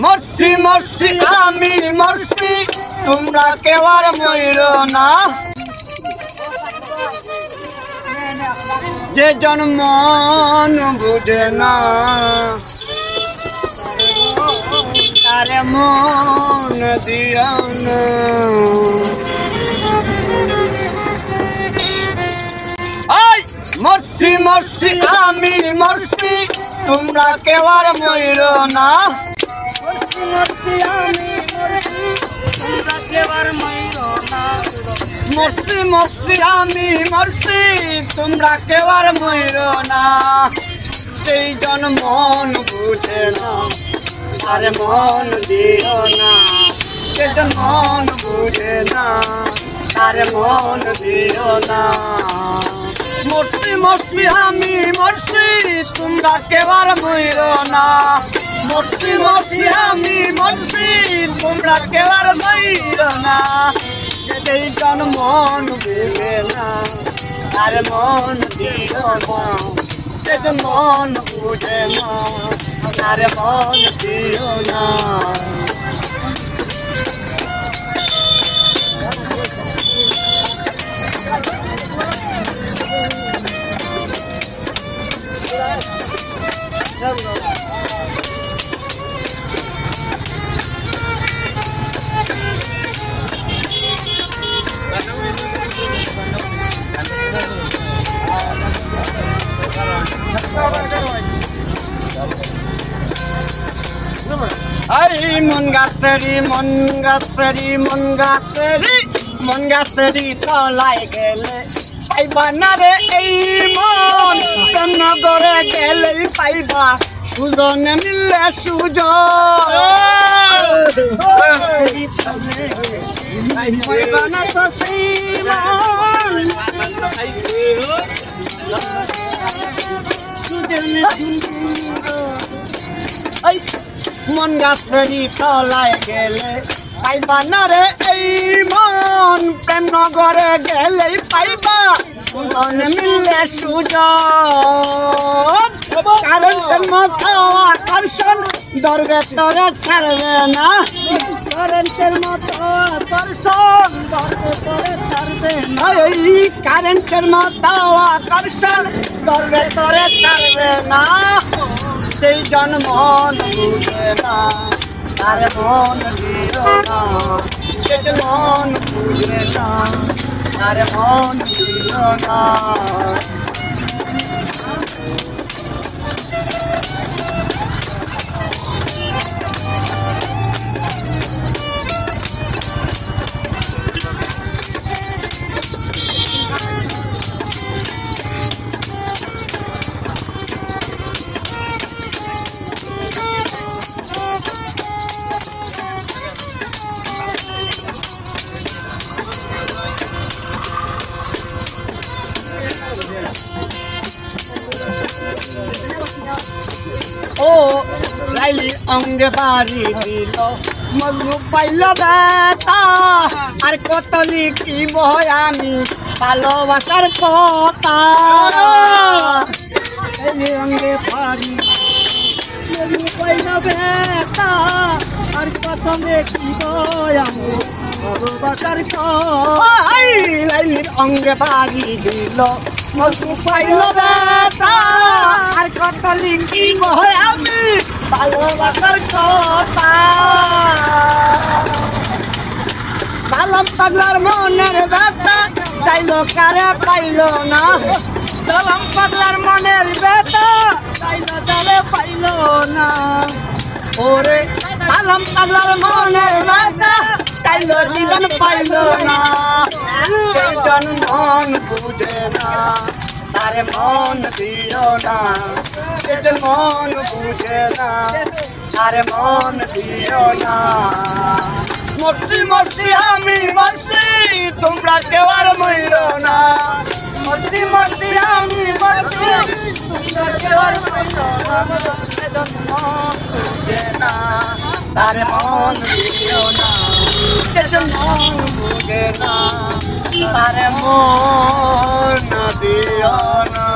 মরছি মরছি আমি মরছি তোমরা কেউ আর মইরো না যে জন্ম বুঝে না তারে মন দিও না মরছি মরছি আমি মরছি তোমরা কেউ আর মইরো না মরছি মরছি আমি মরছি তোমরা কেউ আর মইরো না মরছি মরছি আমি মরছি তোমরা কেউ আর মইরো না সেই জন মন বুঝে না আরে মন দিও না সেই জন মন বুঝে না আরে মন দিও না মরছি মরছি আমি মরছি তোমরা কেউ আর মইরো না মরছি মরছি আমি মরছি তোমরা কেউ আর মইরো না সেই জন মন বুঝে না আর মন দিও না সেই জন মন বুঝে না আর মন দিও না Ay mongasteri tolai gele paiba na re ei mon kanagore gele paiba sujon mille sujon paiba na to sei mon ay মন গাছরি তলায় গেলে পাইবা না রে এই মন প্রেম নগরে গেলে পাইবা মন মিললে সুজন কারেন্টের মতো আকর্ষণ দরবে তরে ছাড়বে না কারেন্টের মতো আকর্ষণ দরবে তরে ছাড়বে না এই কারেন্টের মতো আকর্ষণ দরবে তরে ছাড়বে না সেই জন মন বুঝে না তার মন দিও না সেই মন বুঝে না তার মন দিও না ও লাইলি অঙ্গে বাড়ি দিল মজনু পাইল বেতা আর কত লিখিব আমি ভালোবাসার কথা লাইলি অঙ্গে বাড়ি মজনু পাইল বেতা আর কত লিখিব আমি ভালোবাসার কথা লাইলির অঙ্গে বাড়ি দিল মজনু পাইল বেতা আর কত লিখিব আমি ভালোবাসার কথা সালাম পাগলার মনের ব্যথা চাইলো কারে পাইল না সালাম পাগলার মনের ব্যথা চাইলো তারে পাইল না ওরে সালাম পাগলার মনের ব্যথা চাইলো জীবন পাইল না জন মন বুঝে না তারে মন দিও না জন মন বুঝে না তারে মন দিও না মরছি মরছি আমি মরছি তোমরা কেউ আর মইরো না মরছি মরছি আমি মরছি তোমরা কেউ আর মইরো না তারে মন দিও না জন মন বুঝে না তারে মন দিও না